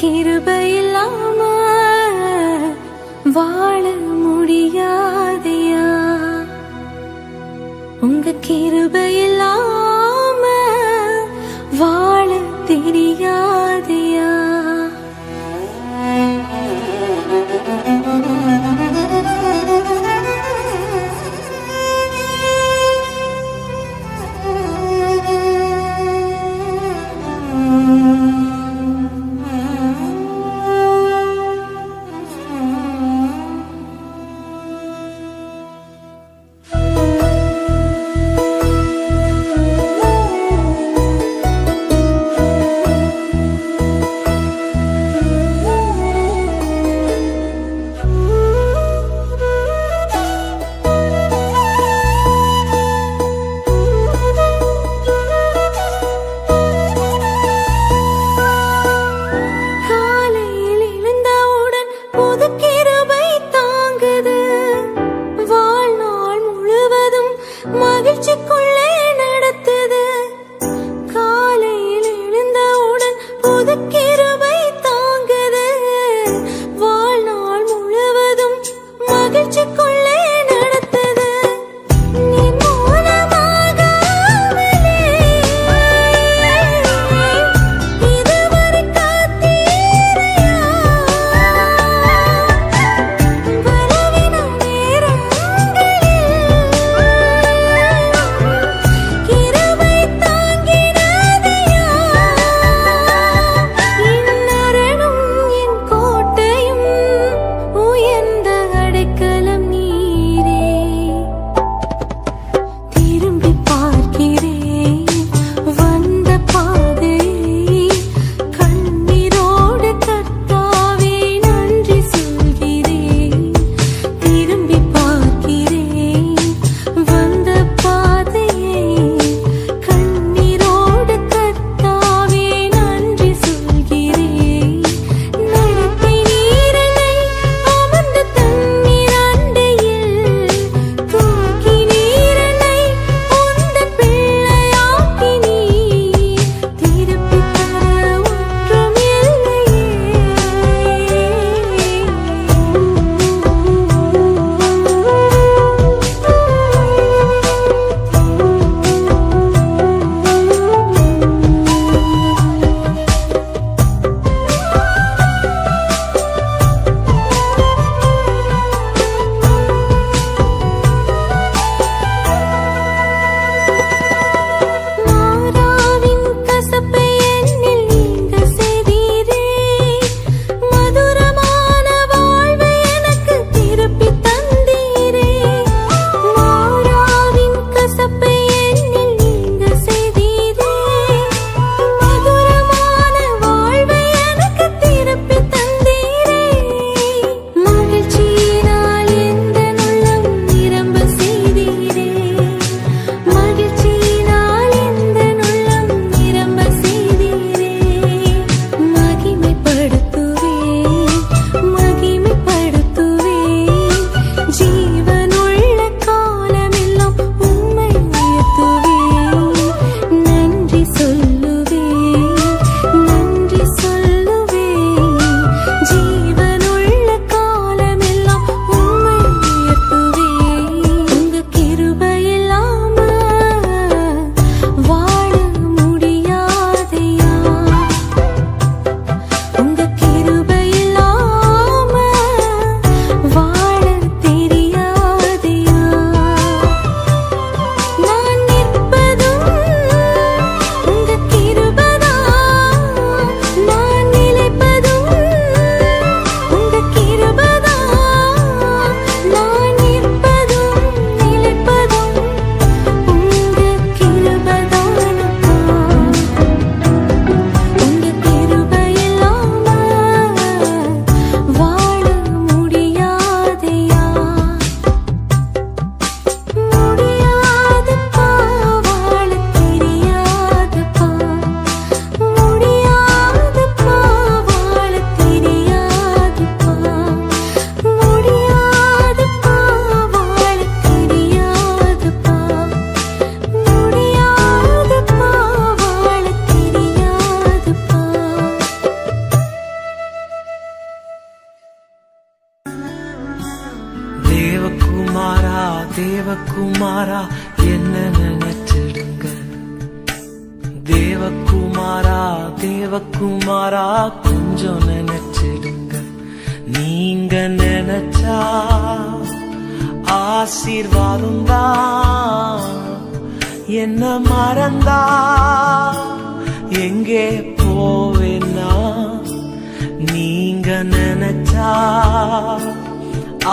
கிருபை இல்லாம வாழ முடியாதையா, உங்க கிருபை இல்லாம வாழ தெரியாதையா. தேவகுமாரா என்ன நினைச்சிடுங்க. தேவகுமாரா தேவகுமாரா கொஞ்சம் நினைச்சிடுங்க. நீங்க நினைச்சா ஆசீர்வாதம் தான். என்ன மறந்தா எங்கே போவேன்னா, நீங்க நினைச்சா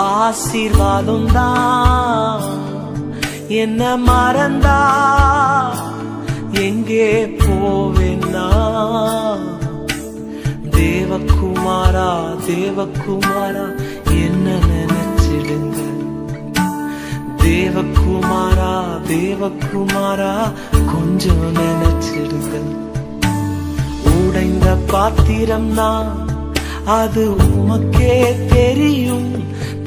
ஆசீர்வாதம் தான். என்ன மறந்தா எங்கே போவேன்னா, தேவகுமாரா தேவகுமாரா என்ன நினைச்சிடுங்க. தேவகுமாரா தேவகுமாரா கொஞ்சம் நினைச்சிடுங்க. உடைந்த பாத்திரம் தான் அது உமக்கே தெரியும்.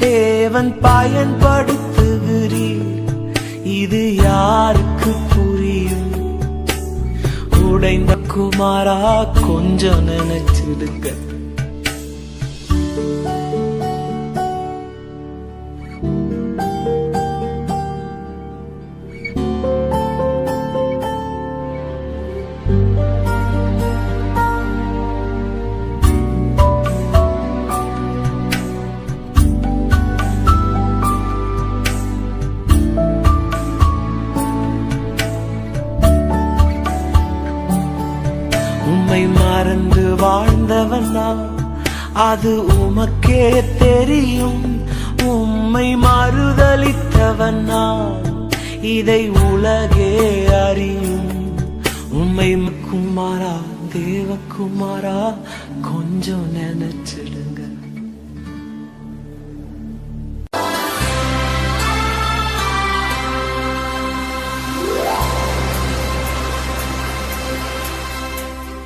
தேவன் பயன்படுத்துகிறீர், இது யாருக்கு புரியும். உடைந்த குமாரா கொஞ்சம் நினைச்சிடுங்க. உம்மை மறந்து வாழ்ந்தவனா அது உமக்கே தெரியும். உம்மை மறுதலித்தவனா இதை உலகே அறியும். உம்மை குமாரா தேவகுமாரா கொஞ்சம் நினைச்சிடுங்க.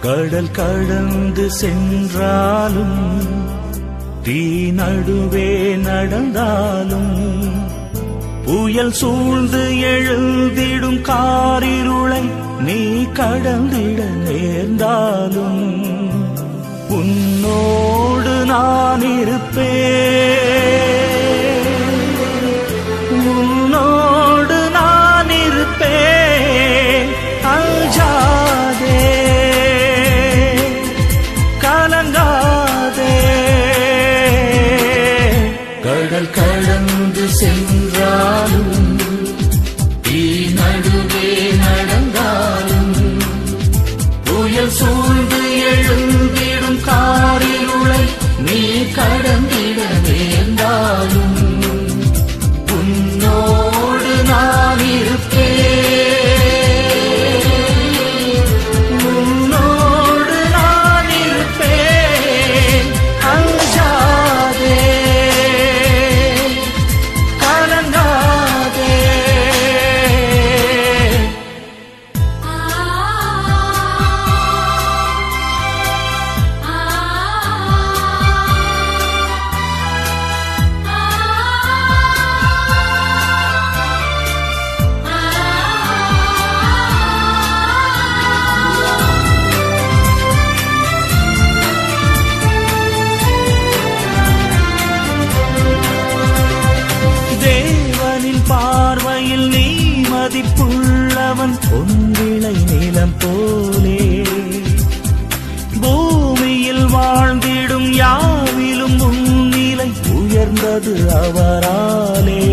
கடல் கடந்து சென்றாலும், தீ நடுவே நடந்தாலும், புயல் சூழ்ந்து எழுந்திடும் காரிருளை நீ கடந்திட நேர்ந்தாலும், உன்னோடு நான் இருப்பேன், உன்னோடு நான் இருப்பேன். அஞ்சாதே கலங்காதே. கடல் கடந்து சென்றாலும், தீ நடுவே நடந்தாலும், புயல் சூழ்ந்து எழுந்திடும் காரிருளை நீ கடந்திட நேர்ந்தாலும், உன்னோடு நான் இருப்பேன், உன்னோடு நான் இருப்பேன். அஞ்சாதே கலங்காதே. தேவனின் பார்வையில் நீ மதிப்புள்ளவன், பொன்விளை நிலம் போலே. பூமியில் வாழ்ந்திடும் யாவிலும் முன்னிலை உயர்ந்தது அவராலே.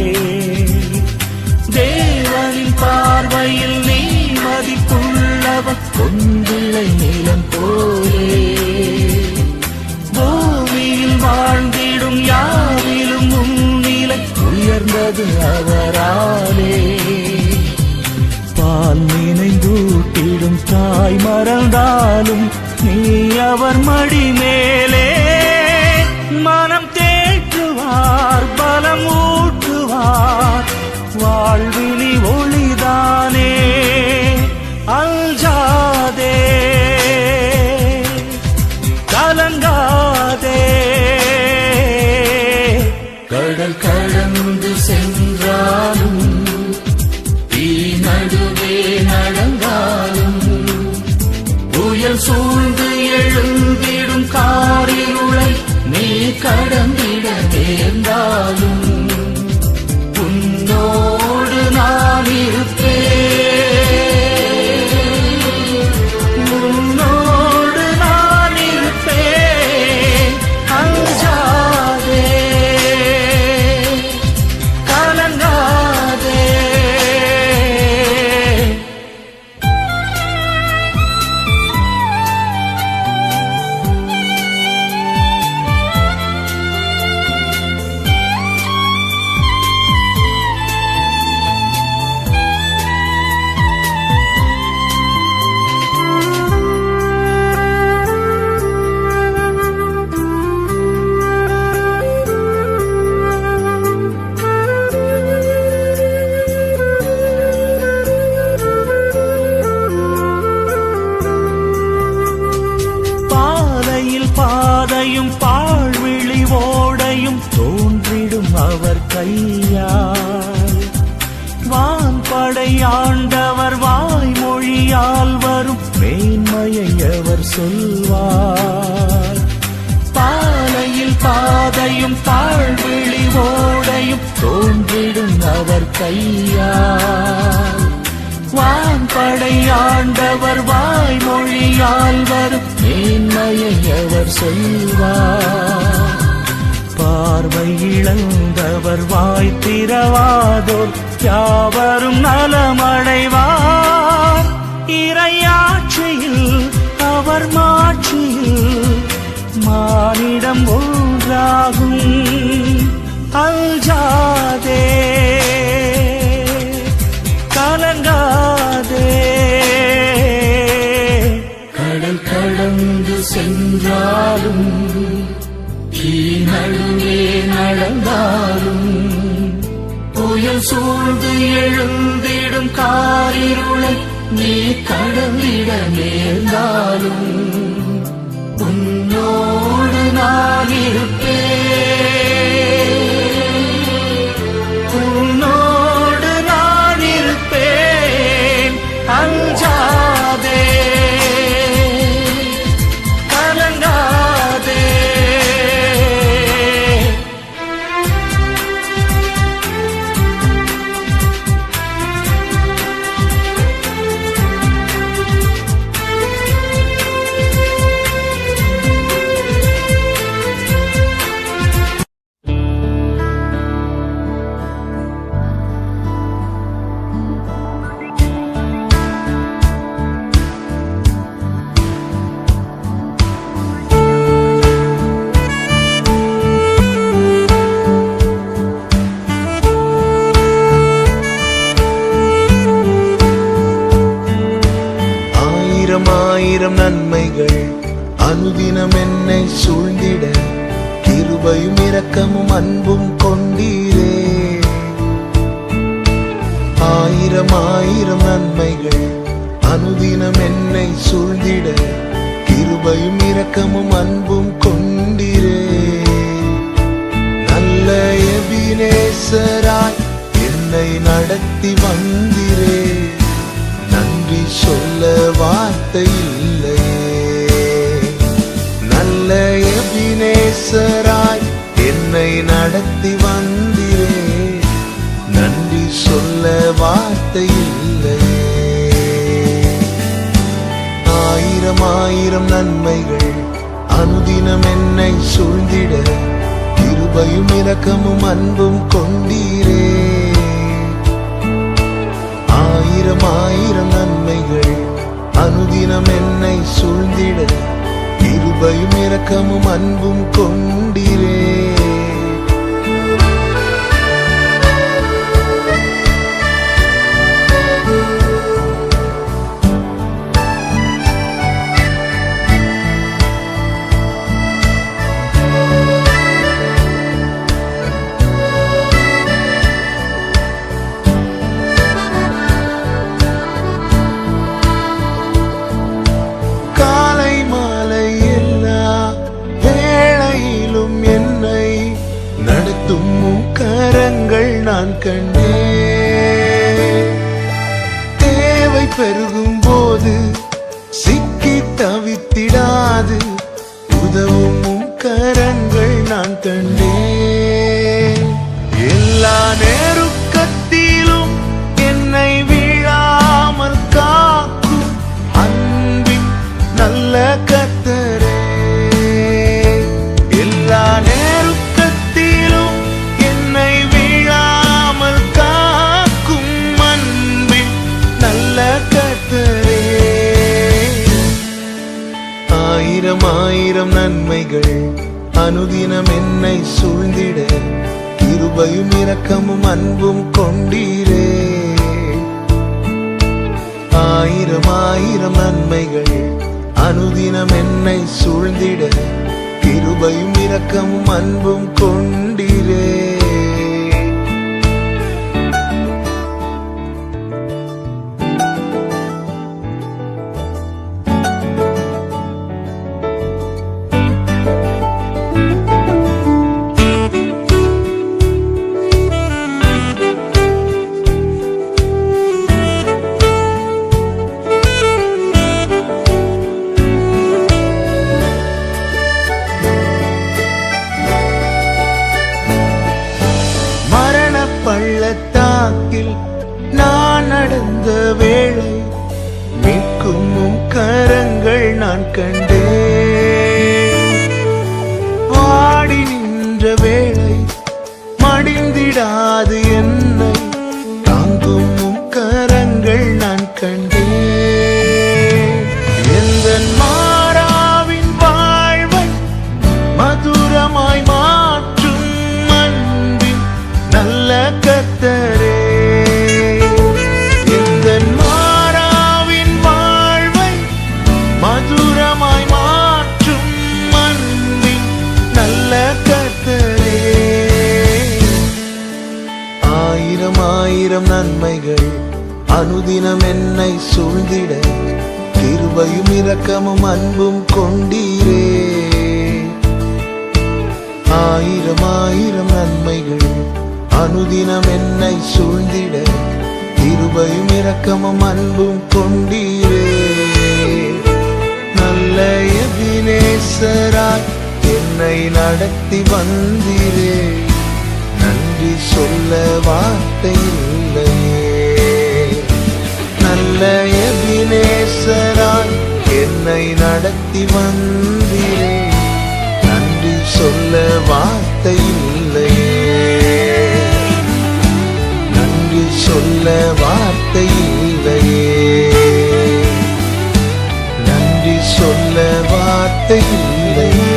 தேவனின் பார்வையில் நீ மதிப்புள்ளவன், பொன்விளை நிலம் போலே. பூமியில் வாழ்ந்திடும் யாவிலும் முன்னிலை உயர்ந்தது அவராலே. பால் நினைந்தூட்டிடும் தாய் மறந்தாலும், நீ அவர் மடி மேலே. மனம் தேற்றுவார், பலம் ஊட்டுவார், வாழ்வினி ஒளிதானே. அஞ்சாதே கலங்காதே. கடல் கடந்து சென்றாலும், தீ நடுவே நடந்தாலும், புயல் சூழ்ந்து எழுந்திடும் காரிருளை நீ கடந்திட நேர்ந்தாலும், உன்னோடு பாதையும் பாழ்விழி ஓடையும் தோன்றிடும் அவர் கையால். வான்படை ஆண்டவர் வாய்மொழியால் வரும் மேன்மையை அவர் சொல்வார். பாலையில் பாதையும் பாழ்விழி ஓடையும் தோன்றிடும் அவர் கையால். வான்படை ஆண்டவர் வாய்மொழியால் வரும் மேன்மையை அவர் சொல்வார். பார்வை இழந்தவர் வாய் திறவாதோர் யாவரும் நலமடைவார். இறையாட்சியில் அவர் மாட்சியில் மானிடம் ஒன்றாகும். அஞ்சாதே கலங்காதே. கடல் கடந்து சென்றாலும் நடுவே நடந்தாலும் புயல் சூழ்ந்து எழுந்திடும் காரிருளை நீ கடந்திட நேர்ந்தாலும் உன்னோடு நான் இருப்பேன். உன்னோடு நான் இருப்பேன். அஞ்சாதே கலங்காதே. ஆயிரம் நன்மைகள் அனுதினம் என்னை சூழ்ந்திட கிருபையும் இரக்கமும் அன்பும் கொண்டீரே. ஆயிரம் ஆயிரம் நன்மைகள் அனுதினம் என்னை சூழ்ந்திட கிருபையும் இரக்கமும் அன்பும் கொண்டீரே. நல்ல எபினேசராய் என்னை நடத்தி வந்தீரே. நன்றி சொல்ல வார்த்தை இல்லையே. நல்ல எபினேசராய் என்னை நடத்தி வந்தீரே. நன்றி சொல்ல வார்த்தை இல்லையே. ஆயிரம் ஆயிரம் நன்மைகள் அனுதினம் என்னை சூழ்ந்திட கிருபையும் இரக்கமும் அன்பும் கொண்டீரே. ஆயிரம் ஆயிரம் நன்மைகள் அனுதினம் என்னை சூழ்ந்திட கிருபையும் இரக்கமும் அன்பும் கொண்டீரே. நான் கண்டேன். தேவை பெருகும் போது சிக்கி தவித்திடாது உதவும் கரங்கள் நான் கண்டேன். எல்லா நெருக்கத்திலும் என்னை வீழாமல் காக்கும் அன்பின் நல்ல கர்த்தரே. எல்லா ஆயிரம் ஆயிரம் நன்மைகள் அனுதினம் என்னை சூழ்ந்திட கிருபையும் இரக்கமும் அன்பும் கொண்டீரே. ஆயிரம் ஆயிரம் நன்மைகள் அனுதினம் என்னை சூழ்ந்திட கிருபையும் இரக்கமும் அன்பும் கொண்டீரே. நான் கண்டேன். வாடி நின்ற வேளை மடிந்திடாது என்னை தாங்கும் உம் கரங்கள் நான் கண்டேன். எந்தன் மாறாவின் வாழ்வை மதுரமாய் மாற்றும் அன்பின் நல்ல கர்த்தரே. எந்தன் மாறாவின் வாழ்வை மதுரமாய் மாற்றும் அன்பின் நல்ல கர்த்தரே. ஆயிரம் ஆயிரம் நன்மைகள் அனுதினம் என்னை சூழ்ந்திட கிருபையும் இரக்கமும் அன்பும் கொண்டீரே. ஆயிரம் ஆயிரம் நன்மைகள் அனுதினம் என்னை சூழ்ந்திட கிருபையும் இரக்கமும் அன்பும் கொண்டீரே. நல்ல எபினேசராய் என்னை நடத்தி வந்தீரே. நன்றி சொல்ல வார்த்தை இல்லையே. நல்ல எபினேசராய் என்னை நடத்தி வந்தீரே. நன்றி சொல்ல வார்த்தை இல்லையே. நன்றி சொல்ல வார்த்தை இல்லையே. நன்றி சொல்ல வார்த்தை இல்லையே.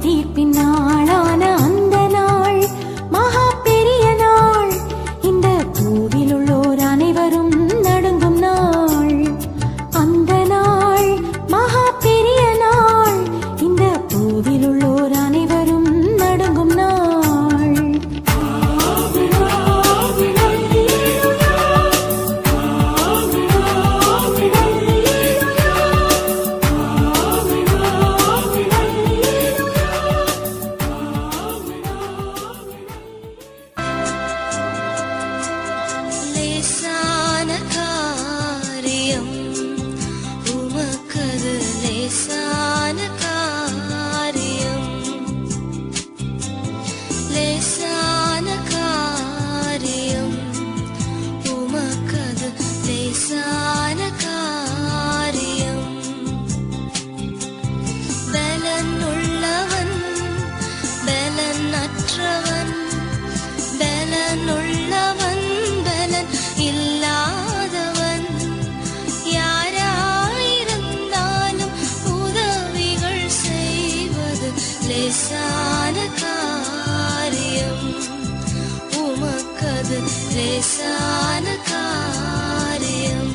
தீர்ப்பின் நாள் லேசான காரியம் உமக்கது லேசான காரியம்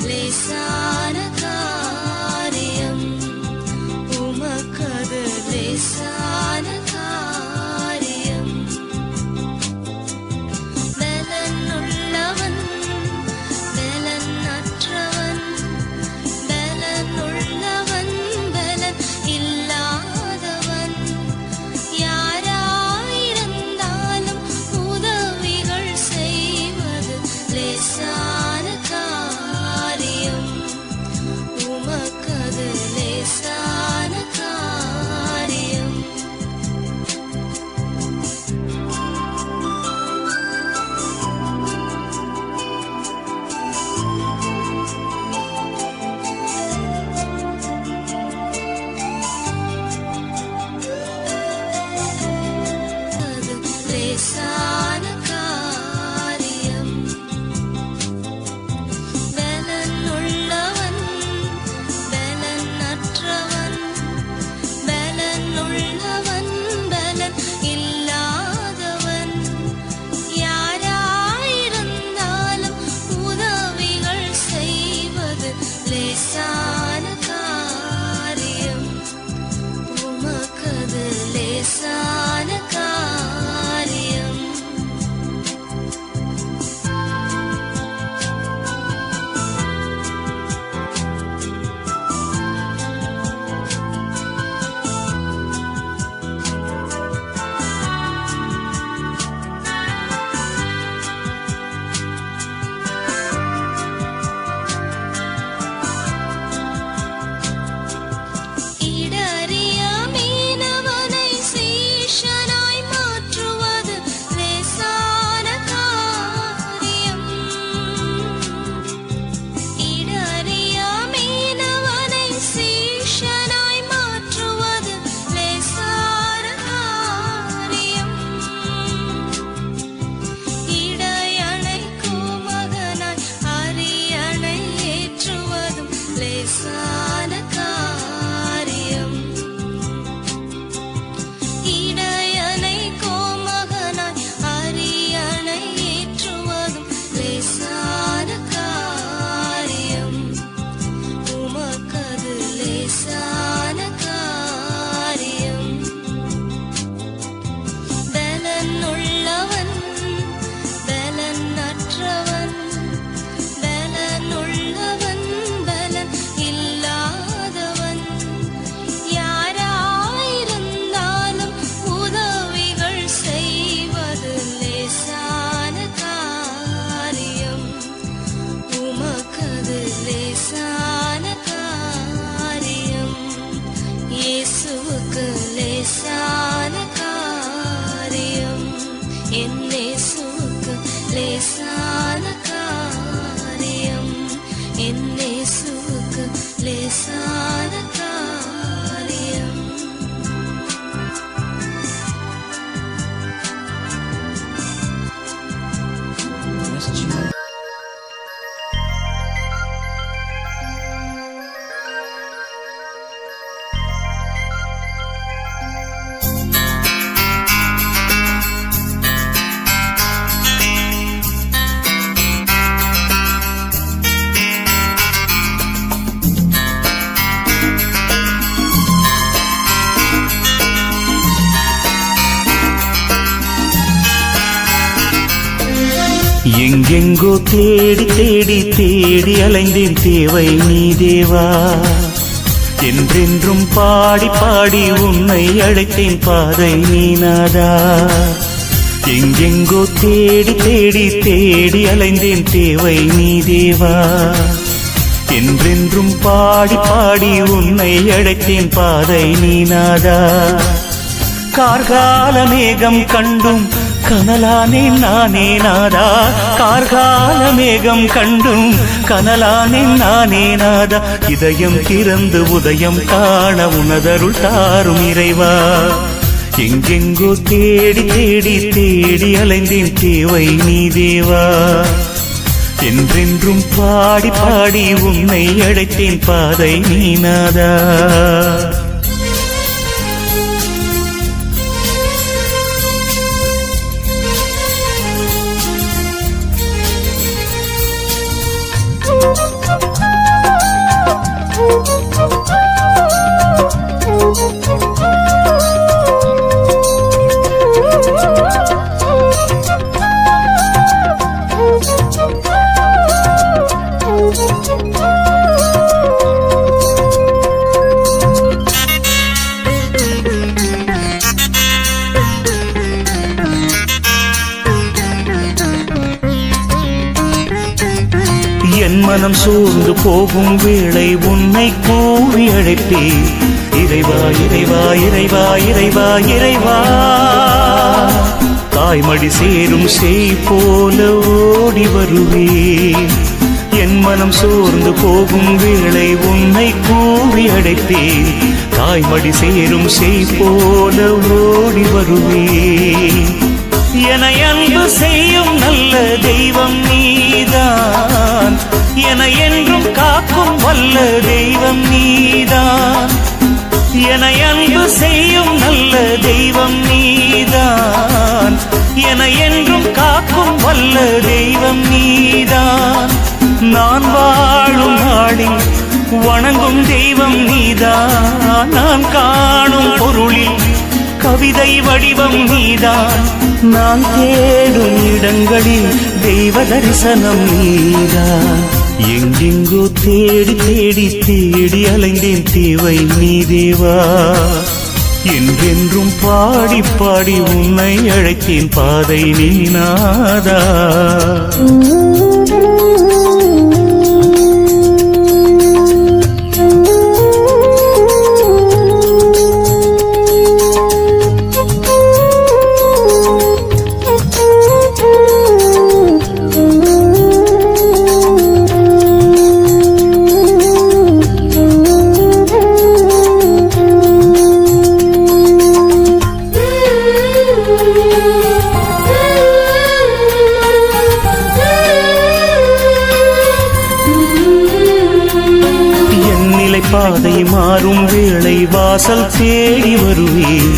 லேசான காரியம் உமக்கது லேசான காரியம் பலனுள்ளவன் பலனற்றவன் பலனுள்ளவன் பலன் இல்லாதவன் யாராயிருந்தாலும் உதவிகள் செய்வது லேசான காரியம் உமக்கது லேசான காரியம் அது லேசான காரியம் பலனுள்ளவன் பலனற்றவன் பலனுள்ளவன் பலன் இல்லாதவன் யாராயிருந்தாலும் உதவிகள் செய்வது லேசான காரியம் உமக்கது லேசான காரியம் இடறிய மீனவனை சீஷனாய் மாற்றுவது லேசான காரியம் இடறிய மீனவனை சீஷனாய் மாற்றுவது லேசான காரியம் இடையணை கோமகனாய் அரியணை ஏற்றுவதும் லேசான காரியம் இடையணை கோமகனாய் அரியணை ஏற்றுவதும் லேசான காரியம் உமக்கது லேசான காரியம் பலனுள்ளவன் பலனற்றவன் பலனுள்ளவன் பலன் இல்லாதவன் யாராயிருந்தாலும் உதவிகள் செய்வது லேசான காரியம் உமக்கது லேசான காரியம் இயேசுவுக்கு லேசான காரியம் என் இயேசுவுக்கு லேசான காரியம் என் இயேசுவுக்கு லேசான காரியம் எங்கெங்கோ தேடி தேடி தேடி அலைந்தேன் தேவை நீ தேவா என்றென்றும் பாடி பாடி உன்னை அழைத்தேன் பாதை நீ நாதா எங்கெங்கோ தேடி தேடி தேடி அலைந்தேன் தேவை நீ தேவா என்றென்றும் பாடி பாடி உன்னை அழைத்தேன் பாதை நீ நாதா கார்கால மேகம் கண்டும் கனலானேன் நானே நாதா, கார்கால மேகம் கண்டும் கனலானேன் நானே நாதா, இதயம் திறந்து உதயம் காண உனதருள் தாரும் இறைவா. எங்கெங்கோ தேடி தேடி தேடி அலைந்தேன், தேவை நீ தேவா. என்றென்றும் பாடி பாடி உன்னை அழைத்தேன், பாதை நீ நாதா. என் மனம் சோர்ந்து போகும் வேளை உன்னை கூவி அழைப்பேன், இறைவா இறைவா இறைவா இறைவா இறைவா. தாய்மடி சேரும் செய் போல ஓடி வருவேன். என் மனம் சோர்ந்து போகும் வேளை உன்னை கூவி அழைப்பேன், தாய்மடி சேரும் செய் போல ஓடி வருவேன். என அன்பு செய்யும் நல்ல தெய்வம் நீதான், என என்றும் காக்கும் வல்ல தெய்வம் நீதான். என அன்பு செய்யும் நல்ல தெய்வம் நீதான், என என்றும் காக்கும் வல்ல தெய்வம் நீதான். நான் வாழும் நாளில் வணங்கும் தெய்வம் நீதான், நான் காணும் பொருளில் கவிதை வடிவம் நீதான். நான் தேடும் இடங்களில் தெய்வ தரிசனம் நீதான். எங்கெங்கோ தேடி தேடி தேடி அலைந்தேன், தேவை நீ தேவா. என்றென்றும் பாடி பாடி உன்னை அழைத்தேன், பாதை நீ நாதா. பாதை மாறும் வேளை வாசல் தேடி வருவேன்,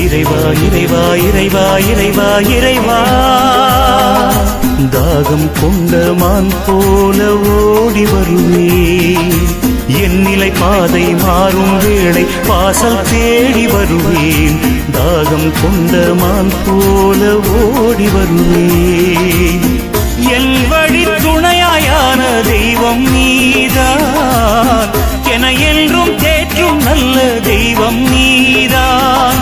இறைவா இறைவா இறைவா இறைவா இறைவா. தாகம் கொண்ட மான் போல ஓடி வருவேன். என் நிலை பாதை மாறும் வேளை வாசல் தேடி வருவேன், தாகம் கொண்ட மான் போல ஓடி வருவேன். என் வழி துணையாயான தெய்வம் நீதான், என என்றும் தேற்றும் நல்ல தெய்வம் நீதான்.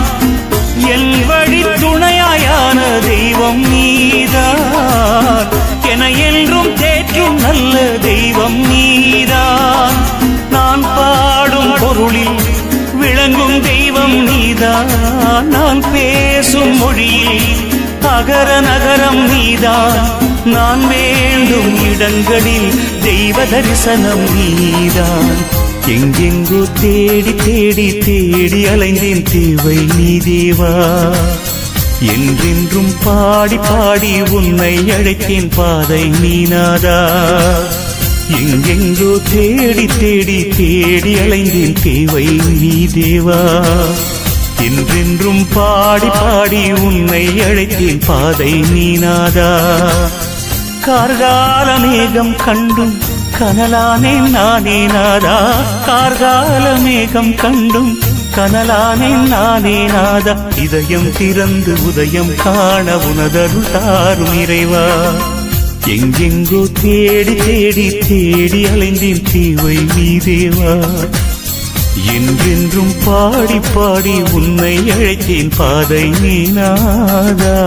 என் வழி துணையாயான தெய்வம் நீதான், என என்றும் தேற்றும் நல்ல தெய்வம் நீதான். நான் பாடும் பொருளில் விளங்கும் தெய்வம் நீதான், நான் பேசும் மொழியில் அகர நகரம் நீதான். நான் வேண்டும் இடங்களில் தெய்வ தரிசனம் நீதான். எங்கெங்கோ தேடி தேடி தேடி அலைந்தேன், தேவை நீ தேவா. என்றென்றும் பாடி பாடி உன்னை அழைத்தேன், பாதை நீ நாதா. எங்கெங்கோ தேடி தேடி தேடி அலைந்தேன், தேவை நீ தேவா. என்றென்றும் பாடி பாடி உன்னை அழைத்தேன், பாதை நீ நாதா. கார்கால மேகம் கண்டும் கனலானேன் நானே நாதா, கார்கால மேகம் கண்டும் கனலானேன் நானே நாதா. இதயம் திறந்து உதயம் காண உனதருள் தாரும் இறைவா. எங்கெங்கோ தேடி தேடி தேடி அலைந்தேன், தேவை நீ தேவா. என்றென்றும் பாடி பாடி உன்னை அழைத்தேன், பாதை நீ நாதா.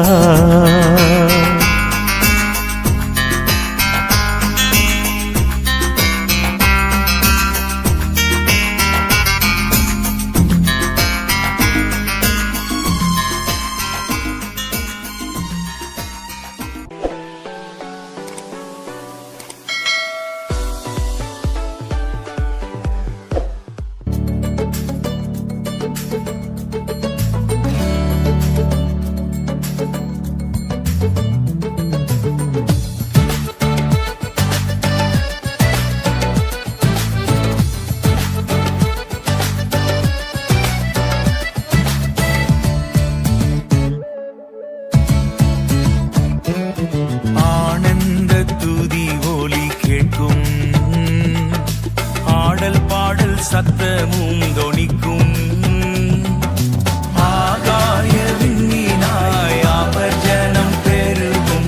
சத்தமும் தொனிக்கும். ஆகாய விண்மீனாய் அவர் ஜனம் பெருகும்,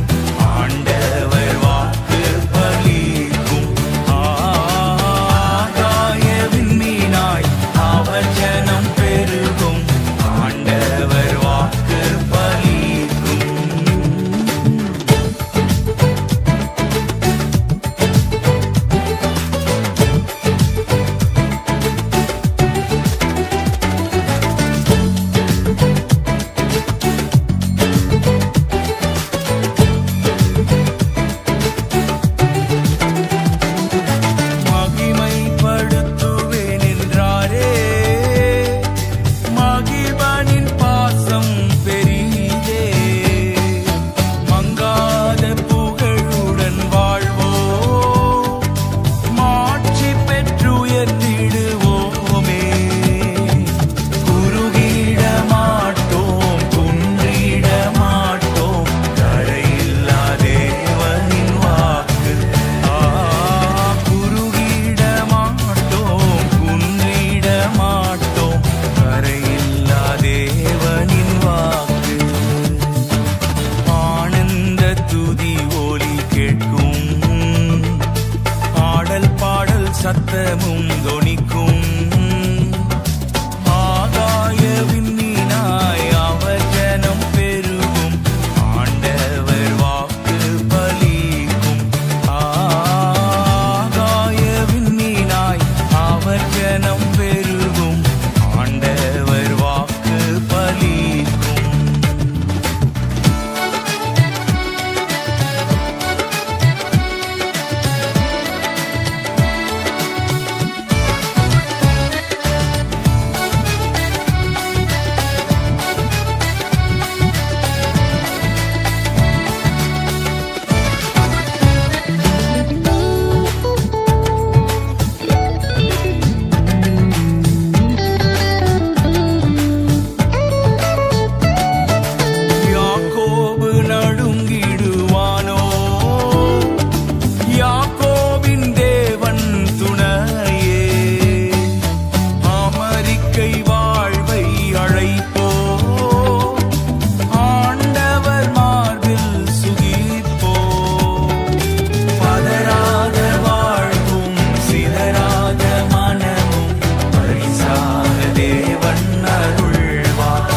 ஆண்டவர் வாக்கு பலிக்கும். ஆகாய விண்மீனாய் அவர் ஜனம் பெருகும், ஆண்டவர் வாக்கு பலிக்கும். மகிமைப்படுத்துவேன் என்றாரே, மகிழ்வனின் பாசம் பெரிதே. மங்காத புகழுடன் வாழ்வோ, மாட்சி பெற்றுயர்ந்திடுவோமே. குறுகிட மாட்டோம், குன்றிட மாட்டோம், கரையில்லா தேவனின் வாக்கு. குறுகிட மாட்டோம், குன்றிட மாட்டோம், கரையில்லா தேவனின் வாக்கு. ஆனந்த துதி ஒலி கேட்கும், ஆடல் பாடல் சத்தமும் தொனிக்கும். ஆகாய விண்மீனாய் அவர் ஜனம் பெருகும், ஆண்டவர் வாக்கு பலிக்கும். ஆகாய விண்மீனாய் அவர் ஜனம் பெருகும், ஆண்டவர் வாக்கு பலிக்கும். யாக்கோபு நடுங்கிடுவானோ, யாக்கோபின் தேவன் துணையே. அமெரிக்கை வாழ்வை அழைப்போ, ஆண்டவர் மார்பில் சுகிப்போ. பதறாத வாழ்வும் சிதறாத மனமும் பரிசாக தேவன் அருள்வார்.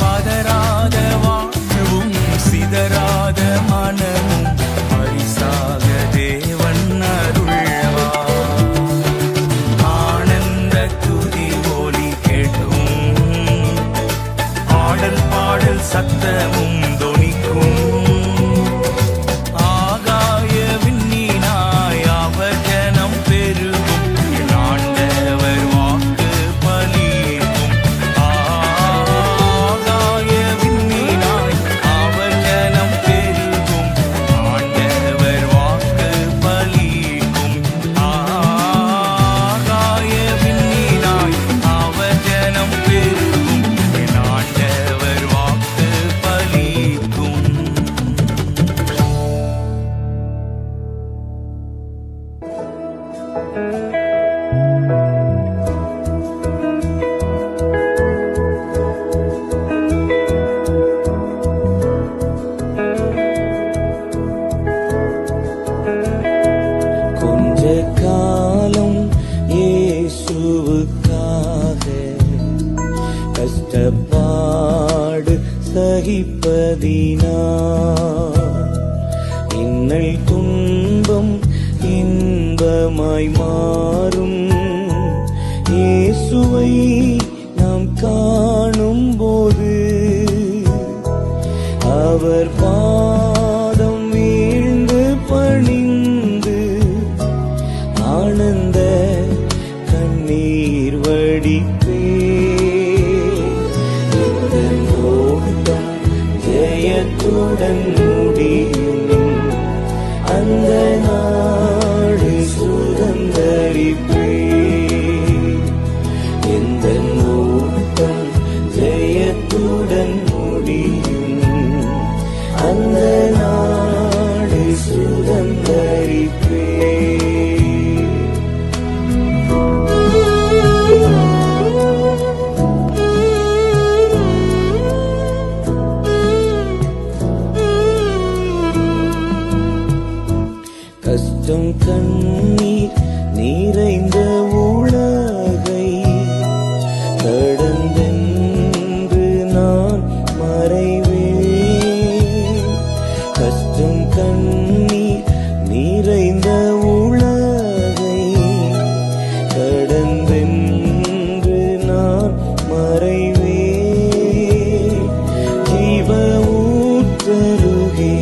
பதறாத வாழ்வும் சிதறாத மனமும் பரிசாக தேவன் அருள்வார். ஆனந்த துதி ஒலி கேட்கும், ஆடல் பாடல் சத்தமும் தொனிக்கும். ஆகாய விண்மீனாய் அவர் ஜனம் பெருகும், என் ஆண்டவர் வாக்கு பலிக்கும். ஆகாய விண்மீனாய் அவர் ஜனம் பெருகும், ஆண்டவர் வாக்கு பலிக்கும். ஆகாய விண்மீனாய் அவர் ஜனம் பெருகும், என் ஆண்டவர் வாக்கு பலிக்கும். கொஞ்ச காலம் இயேசுவுக்காக கஷ்டப்பாடு சகிப்பதினார் இன்னல் துன்பம் இன்பமாய் மாறும். இயேசுவை நாம் காணும்போது அவர் பாதம் வீழ்ந்து பணிந்து ஆனந்த கண்ணீர் வடிப்பே. இந்த ஓட்டம் ஜெயத்துடன் முடியும், அந்த நாடு சுதந்தரிப்பே. இந்த ஓட்டம் ஜெயத்துடன் முடியும், அந்த நாடு சுதந்தரிப்பே. கஷ்டம் கண்ணீர் நிறைந்த உலகை கடந்தென்று நான் மறைவேன். கஷ்டம் கண்ணீர் நிறைந்த உலகை கடந்தென்று நான் மறைவேன். ஜீவ ஊற்றருகே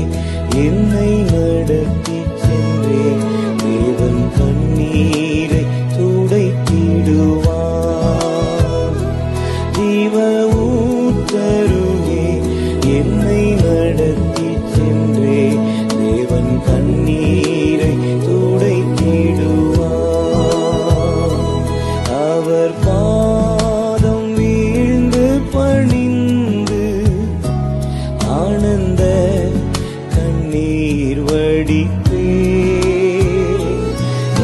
என்னை நடத்தி சென்றேன். தேவன் கண்ணீரை துடைத்திடுவார். ஜீவ ஊற்றருகே என்னை நடத்தி சென்றேன். தேவன் கண்ணீரை துடைத்திடுவார். அவர் பாதம் வீழ்ந்து பணிந்து ஆனந்த கண்ணீர் வடிப்பேன்.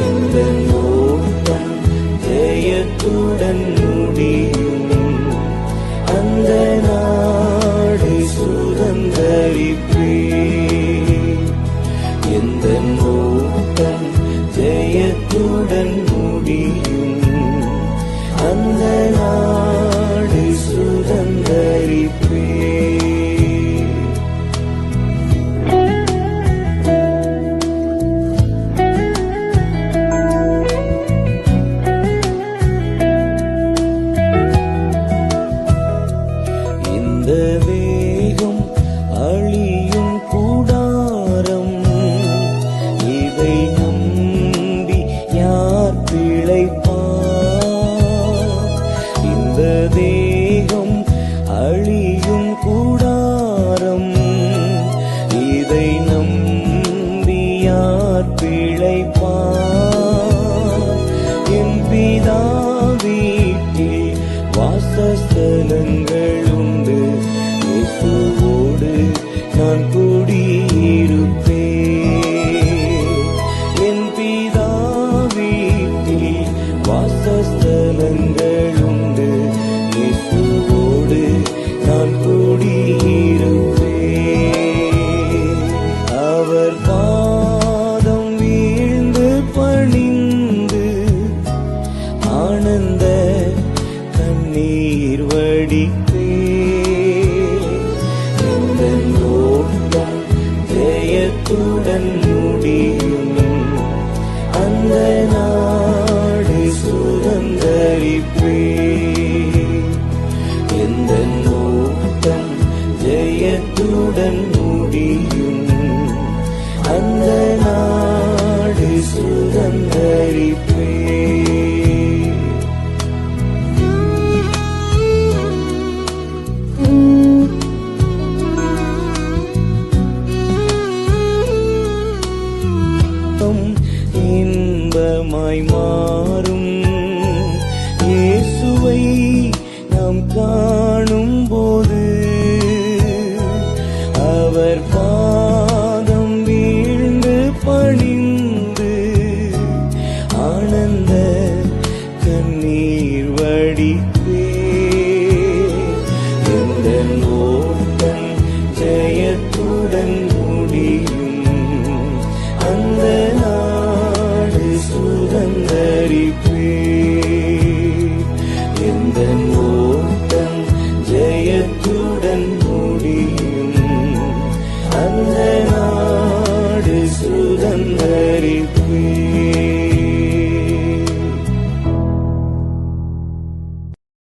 இந்த ஓட்டம் ஜெயத்துடன் முடியும். அந்த நாடை சுதந்தரிப்பேன். எந்த ஓட்டம் ஜெயத்துடன் முடியும். அந்த நாடை சுதந்தரிப்பேன். இந்த வேகம் அழியும் கூடாரம், இதை நம்பி யார் பிழைப்பார்? இந்த தேகம் அழியும் கூடாரம், இதை நம்பி யார் பிழைப்பார்? என் பிதா வீட்டில் வாசஸ்தலங்கள் உண்டு. இயேசுவோடு நான் குடியிருப்பேன். என் பிதா வீட்டில் வாசஸ்தலங்கள் உண்டு. இயேசுவோடு நான் குடியிருப்பேன். அவர் பாதம் வீழ்ந்து பணிந்து ஆனந்த கண்ணீர் வடிப்பேன். இந்த ஓட்டம் ஜெயத்துடன் முடியும். அந்த நாடை சுதந்தரிப்பேன். எந்த ஓட்டம் ஜெயத்துடன் முடியும். அந்த நாடை சுதந்தரிப்பேன். இன்பமாய் மாறும் இயேசுவை நாம் காணும் போது, அவர் பாதம் வீழ்ந்து பணிந்து ஆனந்த கண்ணீர் வடிப்பேன். எந்த ஓட்டம் ஜெயத்துடன்